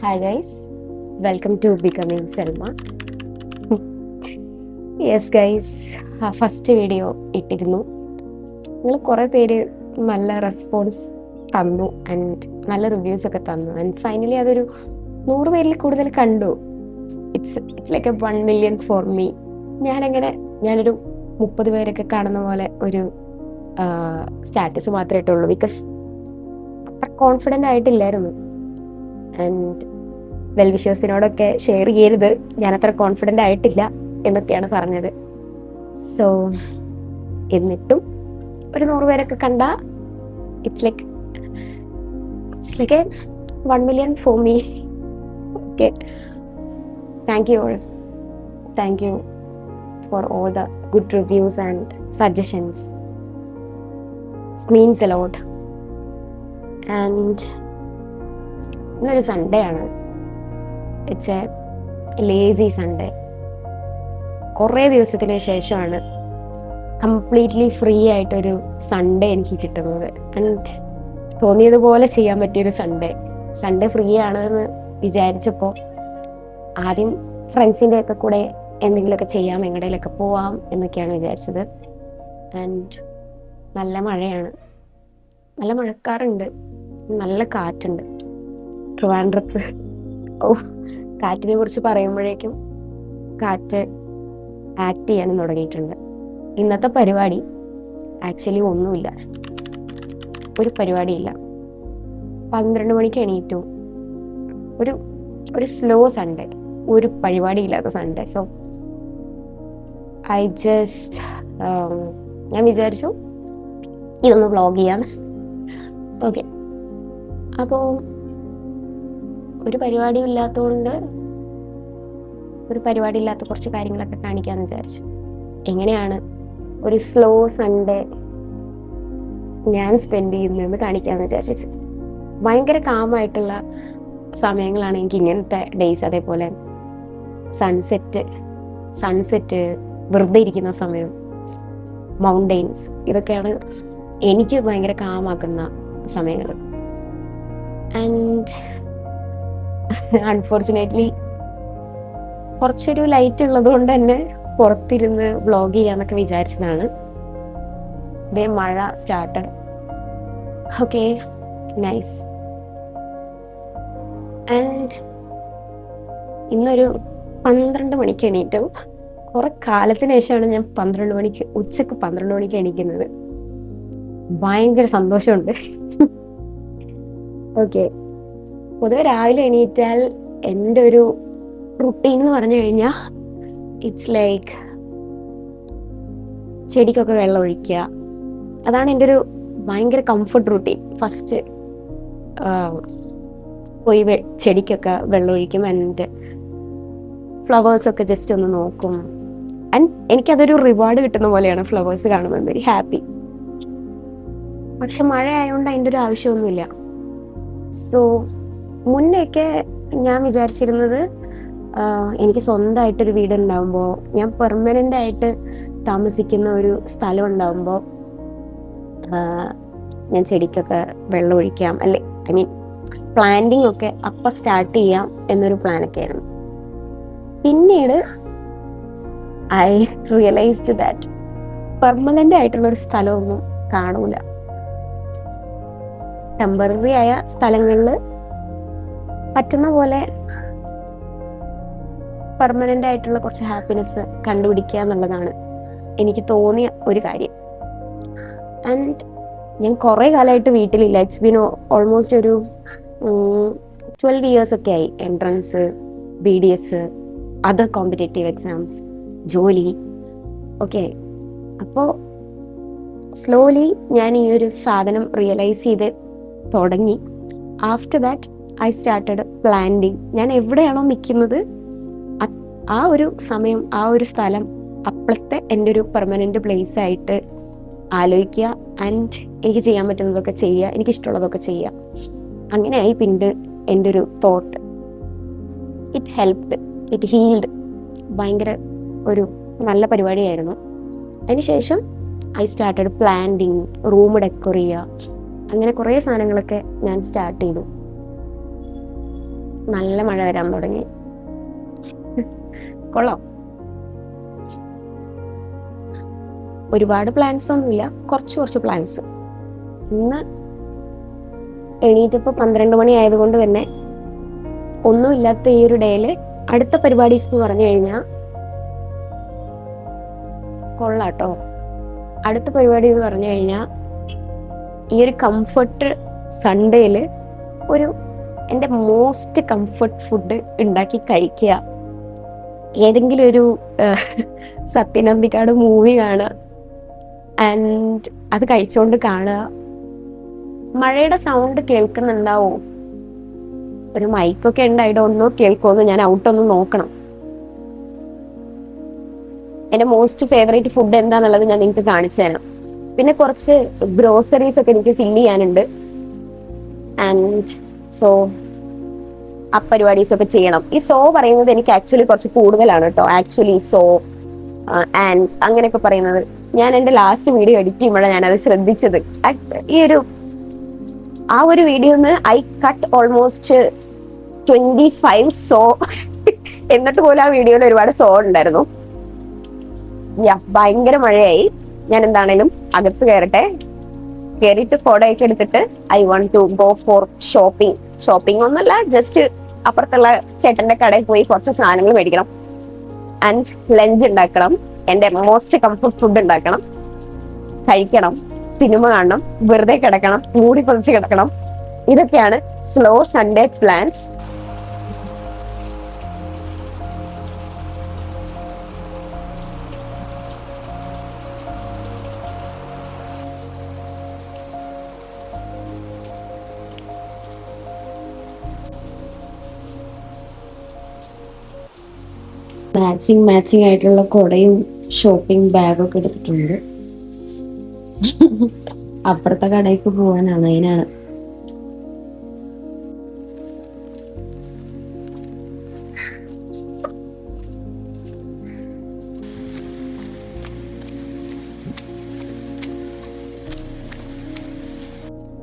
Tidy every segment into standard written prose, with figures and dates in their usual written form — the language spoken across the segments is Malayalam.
Hi guys, welcome to Becoming Selma. Yes guys, first video ഇട്ടിരുന്നു. നിങ്ങൾ കുറേ പേര് നല്ല റെസ്പോൺസ് തന്നു ആൻഡ് നല്ല റിവ്യൂസ് ഒക്കെ തന്നു ആൻഡ് ഫൈനലി അതൊരു 100 പേരിൽ കൂടുതൽ കണ്ടു. It's like A 1 million for me. ഞാനൊരു 30 പേരൊക്കെ കാണുന്ന പോലെ ഒരു സ്റ്റാറ്റസ് മാത്രമേ ഇട്ടുള്ളൂ. ബിക്കോസ് അത്ര കോൺഫിഡൻ്റ് ആയിട്ടില്ലായിരുന്നു. ആൻഡ് വെൽവിഷേഴ്സിനോടൊക്കെ ഷെയർ ചെയ്യരുത്, ഞാനത്ര കോൺഫിഡൻ്റ് ആയിട്ടില്ല എന്നൊക്കെയാണ് പറഞ്ഞത്. സോ എന്നിട്ടും ഒരു 100 പേരൊക്കെ കണ്ട it's like A 1 million for me. Okay, thank you all. Thank you for all the good reviews and suggestions. It means a lot. And ഇന്നൊരു സൺഡേ ആണ്. It's A lazy Sunday. കുറേ ദിവസത്തിന് ശേഷമാണ് കംപ്ലീറ്റ്ലി ഫ്രീ ആയിട്ടൊരു സൺഡേ എനിക്ക് കിട്ടുന്നത്. ആൻഡ് തോന്നിയതുപോലെ ചെയ്യാൻ പറ്റിയൊരു സൺഡേ ഫ്രീ ആണെന്ന് വിചാരിച്ചപ്പോൾ ആദ്യം ഫ്രണ്ട്സിൻ്റെ ഒക്കെ കൂടെ എന്തെങ്കിലുമൊക്കെ ചെയ്യാം, എങ്ങടേലൊക്കെ പോവാം എന്നൊക്കെയാണ് വിചാരിച്ചത്. ആൻഡ് നല്ല മഴയാണ്, നല്ല മഴക്കാറുണ്ട്, നല്ല കാറ്റുണ്ട് ട്രിവാൻഡ്രത്ത്. കാറ്റിനെ കുറിച്ച് പറയുമ്പോഴേക്കും കാറ്റ് ആക്ട് ചെയ്യാനും തുടങ്ങിയിട്ടുണ്ട്. ഇന്നത്തെ പരിപാടി ആക്ച്വലി ഒന്നുമില്ല, ഒരു പരിപാടിയില്ല. 12 മണിക്ക് എണീറ്റു. ഒരു സ്ലോ സൺഡേ, ഒരു പരിപാടിയില്ലാത്ത സൺഡേ. സോ ഞാൻ വിചാരിച്ചു ഇതൊന്ന് വ്ളോഗ് ചെയ്യാം. ഓക്കെ, അപ്പോൾ ഒരു പരിപാടിയും ഇല്ലാത്തതുകൊണ്ട് ഒരു പരിപാടി ഇല്ലാത്ത കുറച്ച് കാര്യങ്ങളൊക്കെ കാണിക്കാമെന്ന് വിചാരിച്ചു. എങ്ങനെയാണ് ഒരു സ്ലോ സൺഡേ ഞാൻ സ്പെൻഡ് ചെയ്യുന്നതെന്ന് കാണിക്കാമെന്ന് വിചാരിച്ചു. ഭയങ്കര കാമായിട്ടുള്ള സമയങ്ങളാണ് എനിക്ക് ഇങ്ങനത്തെ ഡേയ്സ്. അതേപോലെ സൺസെറ്റ്, വെറുതെ ഇരിക്കുന്ന സമയം, മൗണ്ടെയ്ൻസ്, ഇതൊക്കെയാണ് എനിക്ക് ഭയങ്കര കാമാക്കുന്ന സമയങ്ങൾ. ആൻഡ് അൺഫോർച്ചുനേറ്റ്ലി കുറച്ചൊരു ലൈറ്റ് ഉള്ളത് കൊണ്ട് തന്നെ പുറത്തിരുന്ന് വ്ളോഗ് ചെയ്യാന്നൊക്കെ വിചാരിച്ചതാണ്. ദേ മഴ സ്റ്റാർട്ടഡ്. Okay, nice. ആൻഡ് ഇന്നൊരു 12 മണിക്ക് എണീറ്റു. കുറെ കാലത്തിന് ശേഷമാണ് ഞാൻ ഉച്ചക്ക് 12 മണിക്ക് എണീക്കുന്നത്. ഭയങ്കര സന്തോഷമുണ്ട്. ഓക്കെ, പൊതുവെ രാവിലെ എണീറ്റാൽ എൻ്റെ ഒരു റുട്ടീൻ എന്ന് പറഞ്ഞു കഴിഞ്ഞാൽ ഇറ്റ്സ് ലൈക്ക് ചെടിക്കൊക്കെ വെള്ളം ഒഴിക്കുക. അതാണ് എൻ്റെ ഒരു ഭയങ്കര കംഫർട്ട് റുട്ടീൻ. ഫസ്റ്റ് പോയി ചെടിക്കൊക്കെ വെള്ളം ഒഴിക്കും ആൻഡ് ഫ്ലവേഴ്സൊക്കെ ജസ്റ്റ് ഒന്ന് നോക്കും. ആൻഡ് എനിക്കതൊരു റിവാർഡ് കിട്ടുന്ന പോലെയാണ് ഫ്ലവേഴ്സ് കാണുമ്പോൾ. Very happy. പക്ഷെ മഴ ആയതുകൊണ്ട് അതിൻ്റെ ഒരു ആവശ്യമൊന്നുമില്ല. സോ മുന്നേയൊക്കെ ഞാൻ വിചാരിച്ചിരുന്നത് എനിക്ക് സ്വന്തമായിട്ടൊരു വീടുണ്ടാകുമ്പോൾ, ഞാൻ പെർമനൻ്റ് ആയിട്ട് താമസിക്കുന്ന ഒരു സ്ഥലം ഉണ്ടാകുമ്പോൾ ഞാൻ ചെടിക്കൊക്കെ വെള്ളം ഒഴിക്കാം, അല്ലെ ഐ മീൻ പ്ലാന്റിങ് ഒക്കെ അപ്പം സ്റ്റാർട്ട് ചെയ്യാം എന്നൊരു പ്ലാനൊക്കെ ആയിരുന്നു. പിന്നീട് ഐ റിയലൈസ്ഡ് ദാറ്റ് പെർമനൻ്റ് ആയിട്ടുള്ളൊരു സ്ഥലമൊന്നും കാണൂല. ടെമ്പററി ആയ സ്ഥലങ്ങളിൽ പറ്റുന്ന പോലെ പെർമനൻ്റ് ആയിട്ടുള്ള കുറച്ച് ഹാപ്പിനെസ് കണ്ടുപിടിക്കുക എന്നുള്ളതാണ് എനിക്ക് തോന്നിയ ഒരു കാര്യം. ആൻഡ് ഞാൻ കുറേ കാലമായിട്ട് വീട്ടിലില്ല. ഇറ്റ്സ് ബീൻ ഓൾമോസ്റ്റ് ഒരു 12 years ഒക്കെ ആയി. Entrance, BDS, other competitive exams, ജോലി. ഓക്കെ, അപ്പോൾ സ്ലോലി ഞാൻ ഈ ഒരു സാധനം റിയലൈസ് ചെയ്ത് തുടങ്ങി. After that I started planning. ഞാൻ എവിടെയാണോ നിൽക്കുന്നത് ആ ഒരു സമയം, ആ ഒരു സ്ഥലം അപ്പോഴത്തെ എൻ്റെ ഒരു പെർമനൻ്റ് പ്ലേസ് ആയിട്ട് ആലോചിക്കുക. ആൻഡ് എനിക്ക് ചെയ്യാൻ പറ്റുന്നതൊക്കെ ചെയ്യുക, എനിക്കിഷ്ടമുള്ളതൊക്കെ ചെയ്യുക. അങ്ങനെയായി പിന്നീട് എൻ്റെ ഒരു thought. It helped, it healed. ഭയങ്കര ഒരു നല്ല പരിപാടിയായിരുന്നു. അതിനുശേഷം I started planning, room decor ചെയ്യുക, അങ്ങനെ കുറേ സാധനങ്ങളൊക്കെ ഞാൻ സ്റ്റാർട്ട് ചെയ്തു. നല്ല മഴ വരാൻ തുടങ്ങി. കൊള്ളാം. ഒരുപാട് പ്ലാൻസ് ഒന്നുമില്ല, കുറച്ച് പ്ലാൻസ്. ഇന്ന് എണീറ്റപ്പോൾ 12 മണി ആയതുകൊണ്ട് തന്നെ ഒന്നുമില്ലാത്ത ഈ ഒരു ഡേയില് അടുത്ത പരിപാടീസ് എന്ന് പറഞ്ഞു കഴിഞ്ഞാൽ കൊള്ളാട്ടോ. അടുത്ത പരിപാടി എന്ന് പറഞ്ഞു കഴിഞ്ഞാൽ ഈ ഒരു കംഫർട്ട് സൺഡേയില് എൻ്റെ മോസ്റ്റ് കംഫർട്ട് ഫുഡ് ഉണ്ടാക്കി കഴിക്കുക. ഏതെങ്കിലും ഒരു സത്യനന്ദിക്കാട് മൂവി കാണുക ആൻഡ് അത് കഴിച്ചുകൊണ്ട് കാണുക. മഴയുടെ സൗണ്ട് കേൾക്കുന്നുണ്ടാവോ? ഒരു മൈക്കൊക്കെ ഉണ്ടായിട്ട് ഒന്നോ കേൾക്കുമെന്ന് ഞാൻ ഔട്ടൊന്ന് നോക്കണം. എൻ്റെ മോസ്റ്റ് ഫേവറേറ്റ് ഫുഡ് എന്താന്നുള്ളത് ഞാൻ നിങ്ങൾക്ക് കാണിച്ചു തരാം. പിന്നെ കുറച്ച് ഗ്രോസറീസ് ഒക്കെ എനിക്ക് ഫില്ല് ചെയ്യാനുണ്ട്. ആൻഡ് സോ ആ പരിപാടീസ് ഒക്കെ ചെയ്യണം. ഈ സോ പറയുന്നത് എനിക്ക് ആക്ച്വലി കുറച്ച് കൂടുതലാണ് കേട്ടോ. ആക്ച്വലി സോ ആൻഡ് അങ്ങനെയൊക്കെ പറയുന്നത് ഞാൻ എൻ്റെ ലാസ്റ്റ് വീഡിയോ എഡിറ്റ് ചെയ്യുമ്പോഴാണ് ഞാനത് ശ്രദ്ധിച്ചത്. ആ ഒരു വീഡിയോന്ന് ഐ കട്ട് ഓൾമോസ്റ്റ് 25 സോ എന്നിട്ട് പോലും ആ വീഡിയോയിൽ ഒരുപാട് സോ ഉണ്ടായിരുന്നു. ഭയങ്കര മഴയായി. ഞാൻ എന്താണേലും അകത്ത് കയറട്ടെ. കയറിയിട്ട് ഫോട്ടോയൊക്കെ എടുത്തിട്ട് I want to go for shopping ഒന്നല്ല, ജസ്റ്റ് അപ്പുറത്തുള്ള ചേട്ടന്റെ കടയിൽ പോയി കുറച്ച് സാധനങ്ങൾ മേടിക്കണം ആൻഡ് ലഞ്ച് ഉണ്ടാക്കണം. എൻ്റെ മോസ്റ്റ് കംഫർട്ട് ഫുഡ് ഉണ്ടാക്കണം, കഴിക്കണം, സിനിമ കാണണം, വെറുതെ കിടക്കണം, മൂടി പൊളിച്ച് കിടക്കണം. ഇതൊക്കെയാണ് സ്ലോ സൺഡേ പ്ലാൻസ്. മാച്ചിങ് ആയിട്ടുള്ള കുടയും ഷോപ്പിംഗ് ബാഗൊക്കെ എടുത്തിട്ടുണ്ട്. അപ്പുറത്തെ കടയ്ക്ക് പോകാനാണ്, അതിനാണ്.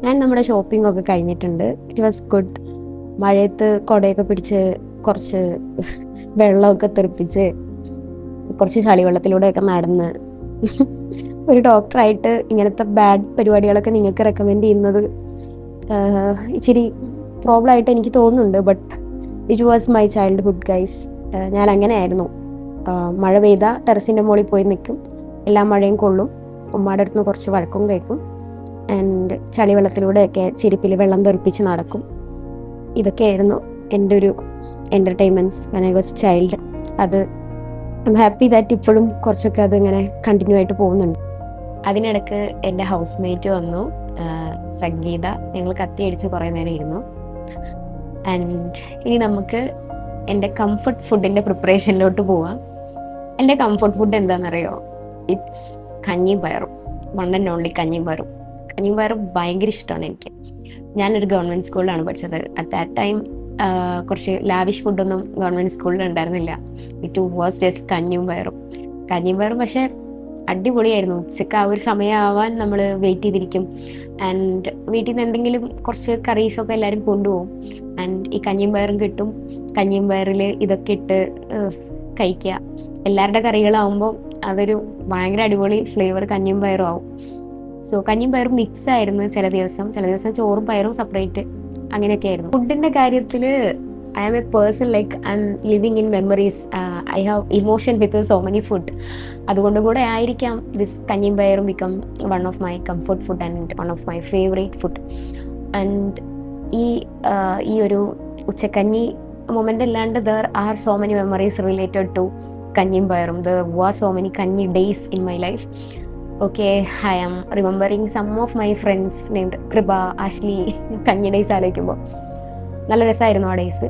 ഞാൻ നമ്മുടെ ഷോപ്പിംഗ് ഒക്കെ കഴിഞ്ഞിട്ടുണ്ട്. It was good. മഴയത്ത് കുടയൊക്കെ പിടിച്ച് കുറച്ച് വെള്ളമൊക്കെ തെറിപ്പിച്ച് കുറച്ച് ചളിവെള്ളത്തിലൂടെയൊക്കെ നടന്ന് ഒരു ഡോക്ടറായിട്ട് ഇങ്ങനത്തെ ബാഡ് പരിപാടികളൊക്കെ നിങ്ങൾക്ക് റെക്കമെൻഡ് ചെയ്യുന്നത് ഇച്ചിരി പ്രോബ്ലം ആയിട്ട് എനിക്ക് തോന്നുന്നുണ്ട്. But it was my childhood guys. ഞാൻ അങ്ങനെയായിരുന്നു. മഴ പെയ്ത ടെറസിൻ്റെ മുകളിൽ പോയി നിൽക്കും, എല്ലാ മഴയും കൊള്ളും, ഉമ്മയുടെ അടുത്ത് നിന്ന് കുറച്ച് വഴക്കും കേൾക്കും ആൻഡ് ചളിവെള്ളത്തിലൂടെയൊക്കെ ചെരുപ്പിൽ വെള്ളം തെറിപ്പിച്ച് നടക്കും. ഇതൊക്കെയായിരുന്നു എൻ്റെ ഒരു entertainments when I was child. അത് ഐ എം ഹാപ്പി ദാറ്റ് ഇപ്പോഴും കുറച്ചൊക്കെ അതിങ്ങനെ കണ്ടിന്യൂ ആയിട്ട് പോകുന്നുണ്ട്. അതിനിടക്ക് എൻ്റെ ഹൗസ് മേറ്റ് വന്നു, സംഗീത. ഞങ്ങൾ കത്തിയടിച്ച് കുറേ നേരം ഇരുന്നു. ആൻഡ് ഇനി നമുക്ക് എൻ്റെ കംഫർട്ട് ഫുഡിൻ്റെ പ്രിപ്പറേഷനിലോട്ട് പോവാം. എൻ്റെ കംഫർട്ട് ഫുഡ് എന്താണെന്നറിയോ? ഇറ്റ്സ് കഞ്ഞിയും പയറും. വൺ ആൻഡ് ഓൺലി കഞ്ഞിയും പയറും. കഞ്ഞിയും പയറും ഭയങ്കര ഇഷ്ടമാണ് എനിക്ക്. ഞാനൊരു ഗവൺമെൻറ് സ്കൂളിലാണ് പഠിച്ചത്. അറ്റ് ദാറ്റ് ടൈം കുറച്ച് ലാവിഷ് ഫുഡൊന്നും ഗവൺമെൻറ് സ്കൂളിൽ ഉണ്ടായിരുന്നില്ല. ഇറ്റ് വാസ് ജസ്റ്റ് കഞ്ഞിയും പയറും. പക്ഷേ അടിപൊളിയായിരുന്നു. ഉച്ചക്ക് ആ ഒരു സമയമാവാൻ നമ്മൾ വെയിറ്റ് ചെയ്തിരിക്കും. ആൻഡ് വീട്ടിൽ നിന്ന് എന്തെങ്കിലും കുറച്ച് കറീസൊക്കെ എല്ലാവരും കൊണ്ടുപോകും. ആൻഡ് ഈ കഞ്ഞിയും പയറും കിട്ടും. കഞ്ഞിയും പയറിൽ ഇതൊക്കെ ഇട്ട് കഴിക്കുക. എല്ലാവരുടെ കറികളാവുമ്പോൾ അതൊരു ഭയങ്കര അടിപൊളി ഫ്ലേവർ കഞ്ഞിയും പയറും ആവും. സോ കഞ്ഞിയും പയറും മിക്സ് ആയിരുന്നു ചില ദിവസം ചോറും പയറും സെപ്പറേറ്റ്, അങ്ങനെയൊക്കെ ആയിരുന്നു. ഫുഡിൻ്റെ കാര്യത്തിൽ I am a person like I am living in memories. I have emotion with so many food. അതുകൊണ്ടും കൂടെ ആയിരിക്കാം ദിസ് കഞ്ഞിയും പയറും become one of my comfort food and one of my favourite food. ആൻഡ് ഈ ഒരു ഉച്ചക്കഞ്ഞി മൊമെൻ്റ് അല്ലാണ്ട് there are so many memories related to കഞ്ഞിയും പയറും. ദർ വാസ് സോ മെനി കഞ്ഞി days in my life. Okay, I am remembering some of my friends named Kriba, Ashley. കഞ്ഞി ഡേയ്സ് ആലോചിക്കുമ്പോൾ നല്ല രസമായിരുന്നു ആ ഡേയ്സ്.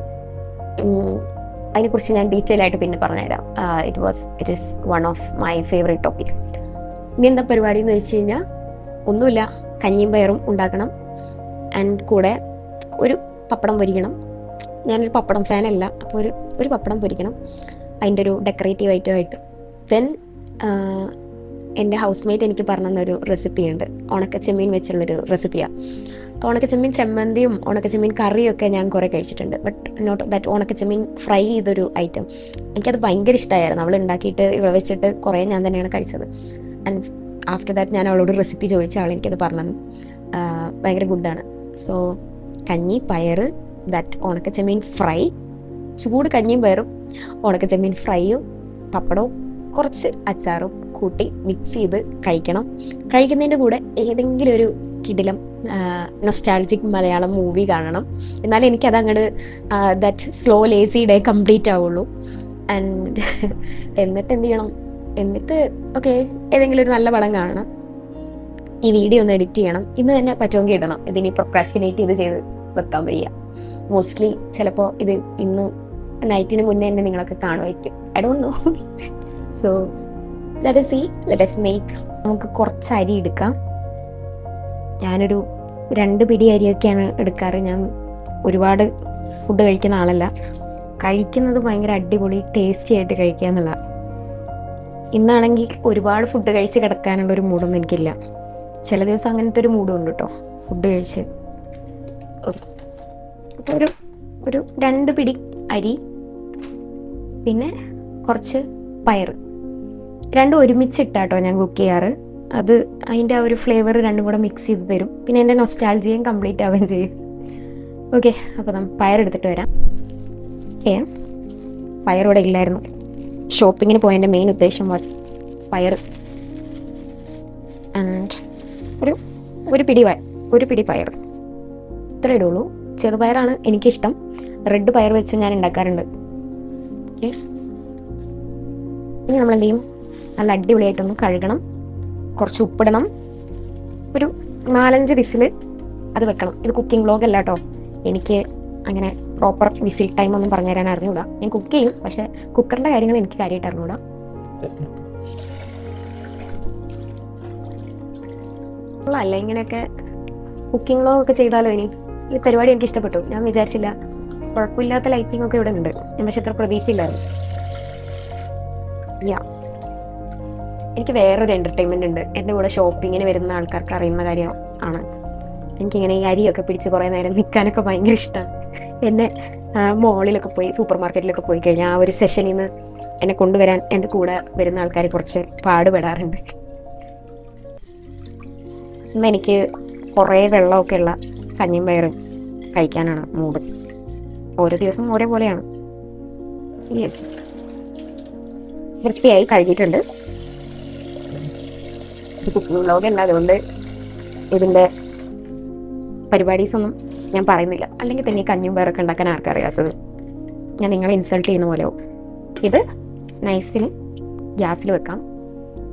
അതിനെക്കുറിച്ച് ഞാൻ ഡീറ്റെയിൽ ആയിട്ട് പിന്നെ പറഞ്ഞുതരാം. It is one of my favourite topic. ഇനി എന്താ പരിപാടി എന്ന് വെച്ച് കഴിഞ്ഞാൽ ഒന്നുമില്ല, കഞ്ഞിയും പയറും ഉണ്ടാക്കണം ആൻഡ് കൂടെ ഒരു പപ്പടം പൊരിക്കണം. ഞാനൊരു പപ്പടം ഫാനല്ല, അപ്പോൾ ഒരു പപ്പടം പൊരിക്കണം അതിൻ്റെ ഒരു ഡെക്കറേറ്റീവ് ഐറ്റമായിട്ട്. ദെൻ എൻ്റെ ഹൗസ് മേറ്റ് എനിക്ക് പറഞ്ഞു തന്നൊരു റെസിപ്പി ഉണ്ട്, ഉണക്ക ചെമ്മീൻ വെച്ചുള്ളൊരു റെസിപ്പിയാണ്. ഉണക്കച്ചെമ്മീൻ ചമ്മന്തിയും ഉണക്കച്ചെമ്മീൻ കറിയൊക്കെ ഞാൻ കുറേ കഴിച്ചിട്ടുണ്ട്. ബട്ട് നോട്ട് ദാറ്റ് ഉണക്കച്ചെമ്മീൻ ഫ്രൈ ചെയ്തൊരു ഐറ്റം എനിക്കത് ഭയങ്കര ഇഷ്ടമായിരുന്നു. അവൾ ഉണ്ടാക്കിയിട്ട് ഇവിടെ വെച്ചിട്ട് കുറേ ഞാൻ തന്നെയാണ് കഴിച്ചത്. ആൻഡ് ആഫ്റ്റർ ദാറ്റ് ഞാൻ അവളോട് റെസിപ്പി ചോദിച്ച അവൾ എനിക്കത് പറഞ്ഞു. ഭയങ്കര ഗുഡാണ്. സോ കഞ്ഞി, പയറ്, ദാറ്റ് ഉണക്കച്ചെമ്മീൻ ഫ്രൈ, ചൂട് കഞ്ഞിയും പയറും ഉണക്കച്ചെമ്മീൻ ഫ്രൈയും പപ്പടവും കുറച്ച് അച്ചാറും കൂട്ടി മിക്സ് ചെയ്ത് കഴിക്കണം. കഴിക്കുന്നതിൻ്റെ കൂടെ ഏതെങ്കിലും ഒരു കിടിലം നൊസ്റ്റാൾജിക് മലയാളം മൂവി കാണണം. എന്നാലും എനിക്കത് അങ്ങോട്ട് that slow lazy day complete ആവുള്ളൂ. ആൻഡ് എന്നിട്ട് എന്ത് ചെയ്യണം, എന്നിട്ട് ഓക്കെ ഏതെങ്കിലും ഒരു നല്ല പടം കാണണം. ഈ വീഡിയോ ഒന്ന് എഡിറ്റ് ചെയ്യണം. ഇന്ന് തന്നെ പറ്റുമെങ്കിൽ ഇടണം. ഇതിനി പ്രൊക്രാസ്റ്റിനേറ്റ് ചെയ്ത് വെക്കാൻ വയ്യ. മോസ്റ്റ്ലി ചിലപ്പോൾ ഇത് ഇന്ന് നൈറ്റിന് മുന്നേ തന്നെ നിങ്ങളൊക്കെ കാണുമായിരിക്കും. I don't know. So let us see, let us make. നമുക്ക് കുറച്ച് അരി എടുക്കാം. ഞാനൊരു 2 പിടി അരിയൊക്കെയാണ് എടുക്കാറ്. ഞാൻ ഒരുപാട് ഫുഡ് കഴിക്കുന്ന ആളല്ല. കഴിക്കുന്നത് ഭയങ്കര അടിപൊളി ടേസ്റ്റി ആയിട്ട് കഴിക്കുക എന്നുള്ള. ഇന്നാണെങ്കിൽ ഒരുപാട് ഫുഡ് കഴിച്ച് കിടക്കാനുള്ളൊരു മൂഡൊന്നും എനിക്കില്ല. ചില ദിവസം അങ്ങനത്തെ ഒരു മൂഡും ഉണ്ട് കേട്ടോ, ഫുഡ് കഴിച്ച്. അപ്പോൾ ഒരു 2 പിടി അരി, പിന്നെ കുറച്ച് പയർ, രണ്ടും ഒരുമിച്ചിട്ടാട്ടോ ഞാൻ കുക്ക് ചെയ്യാറ്. അത് അതിൻ്റെ ആ ഒരു ഫ്ലേവർ രണ്ടും കൂടെ മിക്സ് ചെയ്ത് തരും. പിന്നെ എൻ്റെ നൊസ്റ്റാൾജിയും കംപ്ലീറ്റ് ആവുകയും ചെയ്യും. ഓക്കെ, അപ്പോൾ നമ്മൾ പയറെടുത്തിട്ട് വരാം. ഓക്കെ, പയറിവിടെ ഇല്ലായിരുന്നു. ഷോപ്പിങ്ങിന് പോയതിൻ്റെ മെയിൻ ഉദ്ദേശം വാസ് പയർ. ആൻഡ് ഒരു പിടി പയർ ഇത്ര ഇടുള്ളൂ. ചെറുപയറാണ് എനിക്കിഷ്ടം. റെഡ് പയർ വെച്ച് ഞാൻ ഉണ്ടാക്കാറുണ്ട്. ഓക്കെ, ഇനി നമ്മൾ എന്ത് ചെയ്യും, നല്ല അടിപൊളിയായിട്ടൊന്ന് കഴുകണം, കുറച്ച് ഉപ്പിടണം, ഒരു 4-5 വിസിൽ അത് വെക്കണം. ഇത് കുക്കിംഗ് വ്ളോഗ് അല്ല കേട്ടോ. എനിക്ക് അങ്ങനെ പ്രോപ്പർ വിസിൽ ടൈം ഒന്നും പറഞ്ഞു തരാൻ അറിഞ്ഞൂടാ. ഞാൻ കുക്ക് ചെയ്യും, പക്ഷെ കുക്കറിൻ്റെ കാര്യങ്ങൾ എനിക്ക് കാര്യമായിട്ട് അറിഞ്ഞൂടാ. അല്ല ഇങ്ങനെയൊക്കെ കുക്കിംഗ് വ്ളോഗ് ഒക്കെ ചെയ്താലോ? ഈ പരിപാടി എനിക്ക് ഇഷ്ടപ്പെട്ടു. ഞാൻ വിചാരിച്ചില്ല, കുഴപ്പമില്ലാത്ത ലൈറ്റിംഗ് ഒക്കെ ഇവിടെ ഉണ്ട്. ഞാൻ പക്ഷെ അത്ര പ്രതീക്ഷയില്ലായിരുന്നു. എനിക്ക് വേറൊരു എൻ്റർടൈൻമെൻ്റ് ഉണ്ട്. എൻ്റെ കൂടെ ഷോപ്പിങ്ങിന് വരുന്ന ആൾക്കാർക്ക് അറിയുന്ന കാര്യം ആണ്. എനിക്കിങ്ങനെ ഈ അരിയൊക്കെ പിടിച്ച് കുറേ നേരം നിൽക്കാനൊക്കെ ഭയങ്കര ഇഷ്ടമാണ്. എന്നെ മോളിലൊക്കെ പോയി സൂപ്പർ മാർക്കറ്റിലൊക്കെ പോയി കഴിഞ്ഞാൽ ആ ഒരു സെഷനിൽ നിന്ന് എന്നെ കൊണ്ടുവരാൻ എൻ്റെ കൂടെ വരുന്ന ആൾക്കാർ കുറച്ച് പാടുപെടാറുണ്ട്. ഇന്ന് എനിക്ക് കുറേ വെള്ളമൊക്കെ ഉള്ള കഞ്ഞിയും പയറും കഴിക്കാനാണ് മൂഡ്. ഓരോ ദിവസം ഓരോ പോലെയാണ്. യെസ്, വൃത്തിയായി കഴുകിയിട്ടുണ്ട്. കുക്കിംഗ് വ്ളോഗല്ല, അതുകൊണ്ട് ഇതിൻ്റെ പരിപാടീസൊന്നും ഞാൻ പറയുന്നില്ല. അല്ലെങ്കിൽ തന്നെ ഈ കഞ്ഞിയും പയറൊക്കെ ഉണ്ടാക്കാൻ ആർക്കറിയാത്തത്. ഞാൻ നിങ്ങളെ ഇൻസൾട്ട് ചെയ്യുന്ന പോലെ ആവും. ഇത് നൈസിന് ഗ്യാസിൽ വെക്കാം.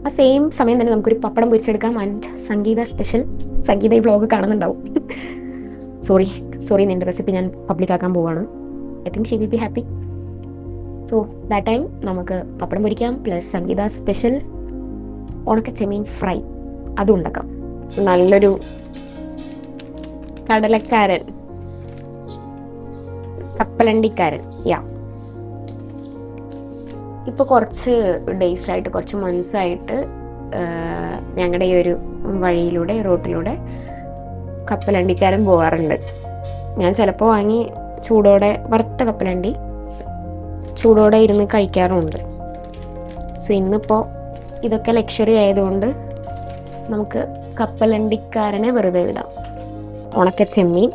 ആ സെയിം സമയം തന്നെ നമുക്കൊരു പപ്പടം പൊരിച്ചെടുക്കാം. ആൻഡ് സംഗീത ഈ വ്ളോഗ് കാണുന്നുണ്ടാവും. സോറി നിൻ്റെ റെസിപ്പി ഞാൻ പബ്ലിക് പോവാണ്. I think she will be happy. So that time നമുക്ക് പപ്പടം പൊരിക്കാം, പ്ലസ് സംഗീത സ്പെഷ്യൽ ഉണക്കച്ചെമ്മീൻ ഫ്രൈ അതും ഉണ്ടാക്കാം. നല്ലൊരു കടലക്കാരൻ, കപ്പലണ്ടിക്കാരൻ. ഇപ്പോൾ കുറച്ച് ഡേയ്സായിട്ട്, കുറച്ച് മന്ത്സായിട്ട് ഞങ്ങളുടെ ഈ ഒരു റോട്ടിലൂടെ കപ്പലണ്ടിക്കാരൻ പോകാറുണ്ട്. ഞാൻ ചിലപ്പോൾ വാങ്ങി ചൂടോടെ വറുത്ത കപ്പലണ്ടി ചൂടോടെ ഇരുന്ന് കഴിക്കാറുമുണ്ട്. സോ ഇന്നിപ്പോൾ ഇതൊക്കെ ലക്ഷറി ആയതുകൊണ്ട് നമുക്ക് കപ്പലണ്ടിക്കാരനെ വെറുതെ വിടാം. ഉണക്കച്ചെമ്മീൻ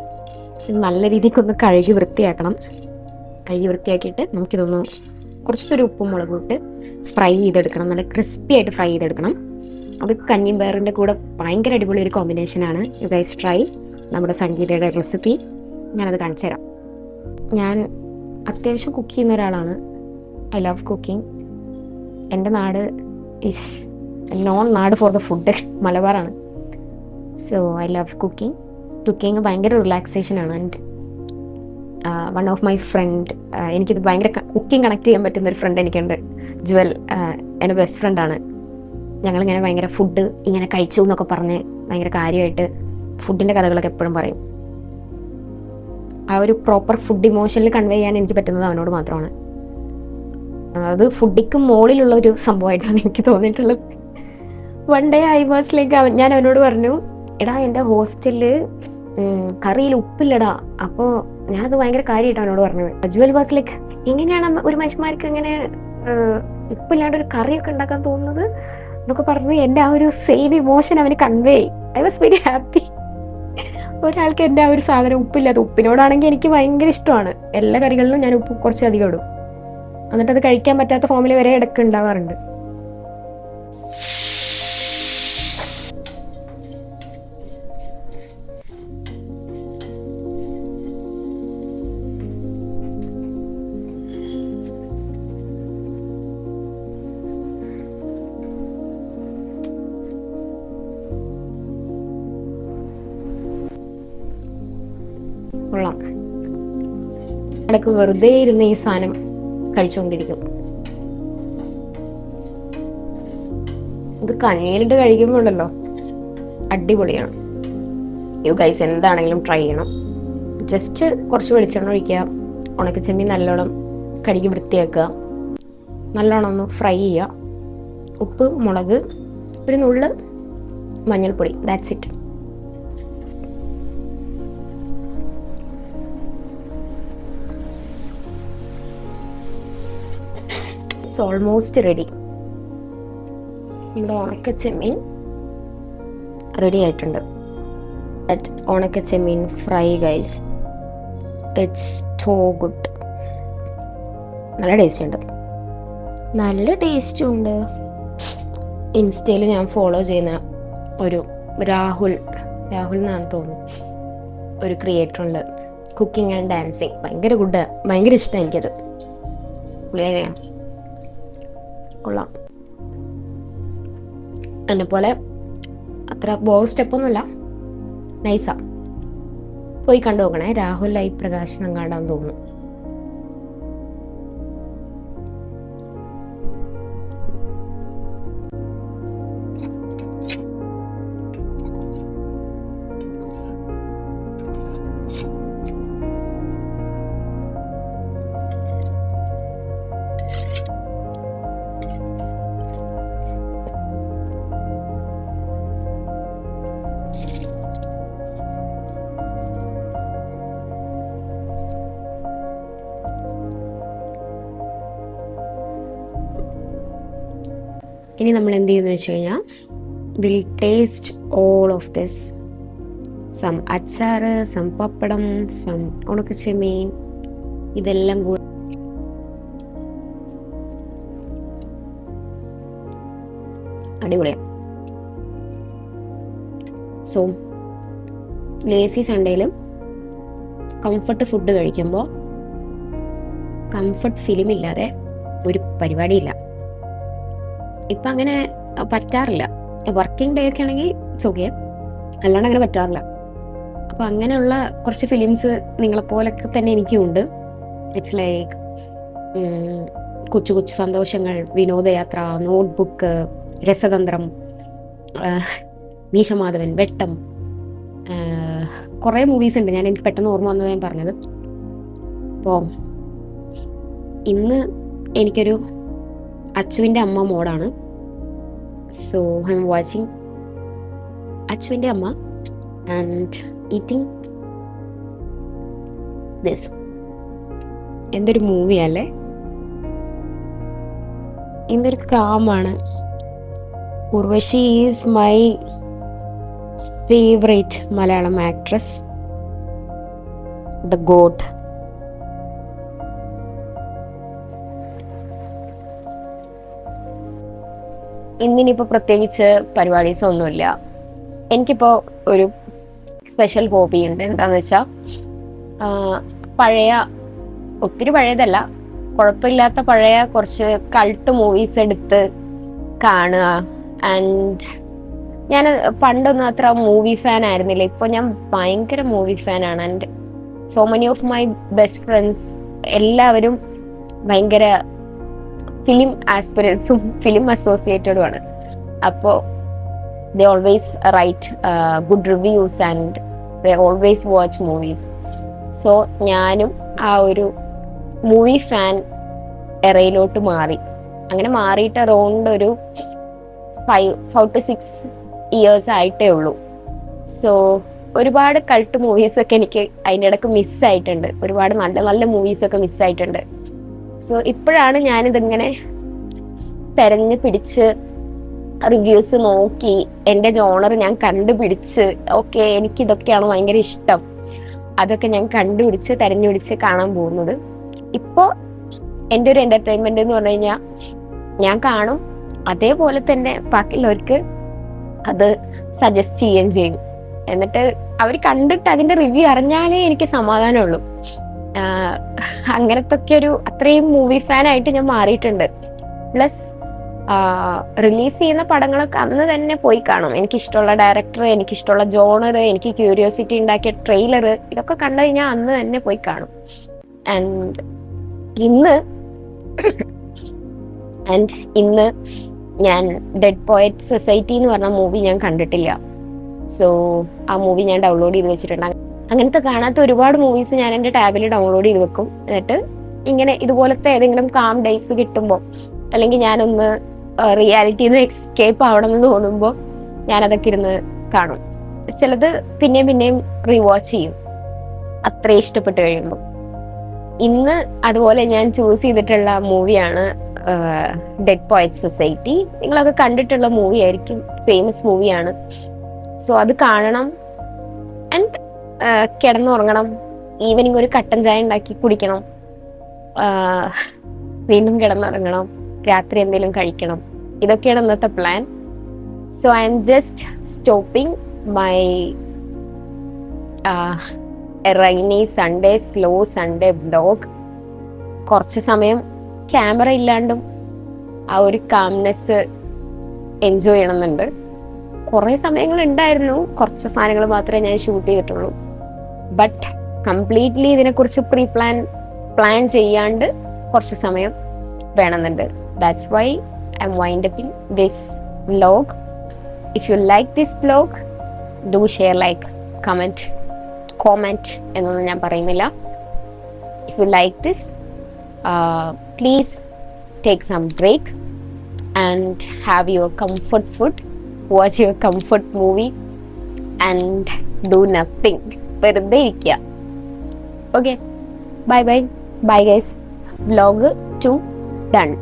നല്ല രീതിക്കൊന്ന് കഴുകി വൃത്തിയാക്കിയിട്ട് നമുക്കിതൊന്ന് കുറച്ചൊരു ഉപ്പും മുളകും ഇട്ട് ഫ്രൈ ചെയ്തെടുക്കണം. നല്ല ക്രിസ്പി ആയിട്ട് ഫ്രൈ ചെയ്തെടുക്കണം. അത് കഞ്ഞിയും പയറിൻ്റെ കൂടെ ഭയങ്കര അടിപൊളി ഒരു കോമ്പിനേഷനാണ്. യു ഗൈസ് ട്രൈ നമ്മുടെ സംഗീതയുടെ റെസിപ്പി. ഞാനത് കാണിച്ചു തരാം. ഞാൻ അത്യാവശ്യം കുക്ക് ചെയ്യുന്ന ഒരാളാണ്. I love cooking. എൻ്റെ നാട് ഈസ് നോൺ നാട് ഫോർ ദ ഫുഡ്, മലബാറാണ്. സോ ഐ ലവ് കുക്കിംഗ് ഭയങ്കര റിലാക്സേഷനാണ്. And one of my friend, എനിക്കിത് ഭയങ്കര കുക്കിംഗ് കണക്ട് ചെയ്യാൻ പറ്റുന്ന ഒരു ഫ്രണ്ട് എനിക്കുണ്ട്, ജുവൽ. എൻ്റെ ബെസ്റ്റ് ഫ്രണ്ടാണ്. ഞങ്ങളിങ്ങനെ ഭയങ്കര ഫുഡ് ഇങ്ങനെ കഴിച്ചു എന്നൊക്കെ പറഞ്ഞ് ഭയങ്കര കാര്യമായിട്ട് ഫുഡിൻ്റെ കഥകളൊക്കെ എപ്പോഴും പറയും. ആ ഒരു പ്രോപ്പർ ഫുഡ് ഇമോഷനിൽ കൺവേ ചെയ്യാൻ എനിക്ക് പറ്റുന്നത് അവനോട് മാത്രമാണ്. അത് ഫുഡിക്കും മുകളിലുള്ള ഒരു സംഭവമായിട്ടാണ് എനിക്ക് തോന്നിയിട്ടുള്ളത്. One day I was like, ഞാൻ അവനോട് പറഞ്ഞു, എടാ എൻ്റെ ഹോസ്റ്റലിൽ കറിയിൽ ഉപ്പില്ലടാ. അപ്പോൾ ഞാനത് ഭയങ്കര കാര്യമായിട്ടാണ് അവനോട് പറഞ്ഞത്. അജ്വൽ വാസ് ലൈക്ക്, എങ്ങനെയാണ് ഒരു മനുഷ്യന്മാർക്ക് ഇങ്ങനെ ഉപ്പില്ലാണ്ട് ഒരു കറിയൊക്കെ ഉണ്ടാക്കാൻ തോന്നുന്നത് എന്നൊക്കെ പറഞ്ഞ് എൻ്റെ ആ ഒരു സെയിം ഇമോഷൻ അവന് കൺവേ ആയി. I was very happy. ഒരാൾക്ക് എൻ്റെ ആ ഒരു സാധനം ഉപ്പില്ലാത്ത, ഉപ്പിനോടാണെങ്കിൽ എനിക്ക് ഭയങ്കര ഇഷ്ടമാണ്. എല്ലാ കറികളിലും ഞാൻ ഉപ്പ് കുറച്ചധികം ഇടും. എന്നിട്ട് അത് കഴിക്കാൻ പറ്റാത്ത ഫോമിൽ വരെ ഇടയ്ക്ക് ഉണ്ടാവാറുണ്ട്. കൊള്ളാം. ഇടയ്ക്ക് വെറുതെ ഇരുന്ന് ഈ സാധനം കഴിച്ചുകൊണ്ടിരിക്കും. ഇത് കഞ്ഞിയിലിട്ട് കഴിക്കുമ്പോൾ ഉണ്ടല്ലോ, അടിപൊളിയാണ്. യു ഗൈസ് എന്താണെങ്കിലും ട്രൈ ചെയ്യണം. ജസ്റ്റ് കുറച്ച് വെളിച്ചെണ്ണ ഒഴിക്കുക, ഉണക്കച്ചെമ്മീൻ നല്ലോണം കഴുകി വൃത്തിയാക്കുക, നല്ലോണം ഒന്ന് ഫ്രൈ ചെയ്യുക, ഉപ്പ്, മുളക്, ഒരു നുള്ള് മഞ്ഞൾപ്പൊടി, that's it. It's almost ready. നമ്മുടെ ഉണക്കച്ചെമ്മീൻ റെഡി ആയിട്ടുണ്ട്. ഉണക്കച്ചെമ്മീൻ fry guys, it's so good. നല്ല ടേസ്റ്റ് ഉണ്ട്, നല്ല ടേസ്റ്റും ഉണ്ട്. ഇൻസ്റ്റയിൽ ഞാൻ ഫോളോ ചെയ്യുന്ന ഒരു രാഹുൽ എന്നാണ് തോന്നുന്നു, ഒരു ക്രിയേറ്റർ ഉണ്ട്, കുക്കിംഗ് ആൻഡ് ഡാൻസിങ്. ഭയങ്കര ഗുഡ്, ഭയങ്കര ഇഷ്ടമാണ് എനിക്കത്. പുള്ളിയാണ്, കൊള്ളാം. എന്നെപ്പോലെ അത്ര ബോർ സ്റ്റെപ്പൊന്നുമില്ല, നൈസാ. പോയി കണ്ടു നോക്കണേ. രാഹുൽ ഐ പ്രകാശ് നങ്ങാടാന്ന് തോന്നുന്നു. ഇനി നമ്മൾ എന്ത് ചെയ്യുന്നു വെച്ച് കഴിഞ്ഞാൽ, will taste all of this. Some അച്ചാറ്, സം പപ്പടം, സം ഉണക്കച്ചെമ്മീൻ, ഇതെല്ലാം കൂടി അടിപൊളിയാണ്. സോ ലേസി സൺഡേയിലും കംഫർട്ട് ഫുഡ് കഴിക്കുമ്പോൾ കംഫർട്ട് ഫിലിം ഇല്ലാതെ ഒരു പരിപാടിയില്ല. ഇപ്പം അങ്ങനെ പറ്റാറില്ല. വർക്കിംഗ് ഡേ ഒക്കെ ആണെങ്കിൽ ചോദിക്കാം, അല്ലാണ്ട് അങ്ങനെ പറ്റാറില്ല. അപ്പം അങ്ങനെയുള്ള കുറച്ച് ഫിലിംസ് നിങ്ങളെപ്പോലൊക്കെ തന്നെ എനിക്കും ഉണ്ട്. ഇറ്റ്സ് ലൈക്ക് കൊച്ചു കൊച്ചു സന്തോഷങ്ങൾ, വിനോദയാത്ര, നോട്ട്ബുക്ക്, രസതന്ത്രം, മീശമാധവൻ, വെട്ടം, കുറേ മൂവീസ് ഉണ്ട്. എനിക്ക് പെട്ടെന്ന് ഓർമ്മ വന്നത് ഞാൻ പറഞ്ഞത്. അപ്പോൾ ഇന്ന് എനിക്കൊരു അച്ചുവിൻ്റെ അമ്മ മോഡാണ്. So I'm watching Achuvinte Amma and eating this. എന്തൊരു മൂവിയല്ലേ, എന്തൊരു കാമാണ്. Urvashi is my favourite Malayalam actress, the GOAT. ഇന്നിനിപ്പോൾ പ്രത്യേകിച്ച് പരിപാടീസ് ഒന്നുമില്ല. എനിക്കിപ്പോൾ ഒരു സ്പെഷ്യൽ ഹോബി ഉണ്ട്. എന്താണെന്ന് വെച്ചാൽ, പഴയ, ഒത്തിരി പഴയതല്ല, കുഴപ്പമില്ലാത്ത പഴയ കുറച്ച് കൾട്ട് മൂവീസ് എടുത്ത് കാണുക. ആൻഡ് ഞാൻ പണ്ടൊന്നും അത്ര മൂവി ഫാൻ ആയിരുന്നില്ല. ഇപ്പോൾ ഞാൻ ഭയങ്കര മൂവി ഫാനാണ്. And so many of my best friends എല്ലാവരും ഭയങ്കര ഫിലിം ആസ്പിരൻസും ഫിലിം അസോസിയേറ്റഡുമാണ്. അപ്പോൾ they always write good reviews and they always watch movies. So ഞാനും ആ ഒരു മൂവി ഫാൻ എറയിലോട്ട് മാറി. അങ്ങനെ മാറിയിട്ട് അറൗണ്ട് ഒരു 5 to 6 years ആയിട്ടേ ഉള്ളൂ. സോ ഒരുപാട് കൾട്ട് മൂവീസൊക്കെ എനിക്ക് അതിൻ്റെ ഇടയ്ക്ക് മിസ്സായിട്ടുണ്ട്. ഒരുപാട് നല്ല നല്ല മൂവീസൊക്കെ മിസ്സായിട്ടുണ്ട്. സോ ഇപ്പോഴാണ് ഞാനിതിങ്ങനെ തെരഞ്ഞു പിടിച്ച് റിവ്യൂസ് നോക്കി എൻ്റെ ജോണർ ഞാൻ കണ്ടുപിടിച്ച്, ഓക്കെ എനിക്കിതൊക്കെയാണ് ഭയങ്കര ഇഷ്ടം, അതൊക്കെ ഞാൻ കണ്ടുപിടിച്ച് തെരഞ്ഞുപിടിച്ച് കാണാൻ പോകുന്നത്. ഇപ്പോൾ എൻ്റെ ഒരു എൻ്റർടൈൻമെൻ്റ് എന്ന് പറഞ്ഞു കഴിഞ്ഞാൽ ഞാൻ കാണും, അതേപോലെ തന്നെ ബാക്കിയുള്ളവർക്ക് അത് സജസ്റ്റ് ചെയ്യുകയും ചെയ്യും. എന്നിട്ട് അവർ കണ്ടിട്ട് അതിൻ്റെ റിവ്യൂ അറിഞ്ഞാലേ എനിക്ക് സമാധാനമുള്ളൂ. അങ്ങനത്തൊക്കെ ഒരു അത്രയും മൂവി ഫാനായിട്ട് ഞാൻ മാറിയിട്ടുണ്ട്. പ്ലസ് റിലീസ് ചെയ്യുന്ന പടങ്ങളൊക്കെ അന്ന് തന്നെ പോയി കാണും. എനിക്കിഷ്ടമുള്ള ഡയറക്ടർ, എനിക്കിഷ്ടമുള്ള ജോണർ, എനിക്ക് ക്യൂരിയോസിറ്റി ഉണ്ടാക്കിയ ട്രെയിലർ, ഇതൊക്കെ കണ്ടു കഴിഞ്ഞാൽ അന്ന് തന്നെ പോയി കാണും. ആൻഡ് ഇന്ന് ഞാൻ ഡെഡ് പോയറ്റ് സൊസൈറ്റി എന്ന് പറഞ്ഞ മൂവി ഞാൻ കണ്ടിട്ടില്ല. സോ ആ മൂവി ഞാൻ ഡൗൺലോഡ് ചെയ്ത് വെച്ചിട്ടുണ്ട്. അങ്ങനത്തെ കാണാത്ത ഒരുപാട് മൂവീസ് ഞാൻ എൻ്റെ ടാബിൽ ഡൗൺലോഡ് ചെയ്ത് വെക്കും. എന്നിട്ട് ഇങ്ങനെ ഇതുപോലത്തെ ഏതെങ്കിലും കാം ഡേയ്സ് കിട്ടുമ്പോൾ, അല്ലെങ്കിൽ ഞാനൊന്ന് റിയാലിറ്റിയിൽ നിന്ന് എസ്കേപ്പ് ആവണമെന്ന് തോന്നുമ്പോൾ ഞാനതൊക്കെ ഇരുന്ന് കാണും. ചിലത് പിന്നെയും റീവാച്ച് ചെയ്യും, അത്ര ഇഷ്ടപ്പെട്ട് കഴിയുമ്പോൾ. ഇന്ന് അതുപോലെ ഞാൻ ചൂസ് ചെയ്തിട്ടുള്ള മൂവിയാണ് ഡെഡ് പോയറ്റ് സൊസൈറ്റി. നിങ്ങളൊക്കെ കണ്ടിട്ടുള്ള മൂവി ആയിരിക്കും, ഫേമസ് മൂവിയാണ്. സോ അത് കാണണം ആൻഡ് കിടന്നുറങ്ങണം. ഈവനിങ് ഒരു കട്ടൻ ചായ ഉണ്ടാക്കി കുടിക്കണം, വീണ്ടും കിടന്നുറങ്ങണം, രാത്രി എന്തെങ്കിലും കഴിക്കണം. ഇതൊക്കെയാണ് ഇന്നത്തെ plan. So I am just stopping my റൈനി Sunday slow Sunday vlog. കുറച്ച് സമയം ക്യാമറ ഇല്ലാണ്ടും ആ ഒരു കാംനെസ് എൻജോയ് ചെയ്യണമെന്നുണ്ട്. കുറേ സമയങ്ങൾ ഉണ്ടായിരുന്നു, കുറച്ച് സാധനങ്ങൾ മാത്രമേ ഞാൻ ഷൂട്ട് ചെയ്തിട്ടുള്ളൂ. ബട്ട് കംപ്ലീറ്റ്ലി ഇതിനെക്കുറിച്ച് പ്ലാൻ ചെയ്യാണ്ട് കുറച്ച് സമയം വേണമെന്നുണ്ട്. That's why I'm wind upping this vlog. If you like this vlog, do share, like, comment എന്നൊന്നും ഞാൻ പറയുന്നില്ല. If you like this, please take some break and have your comfort food, watch your comfort movie and do nothing. വെറുതെ ഇരിക്കുക. Okay, bye guys. Vlog 2 done.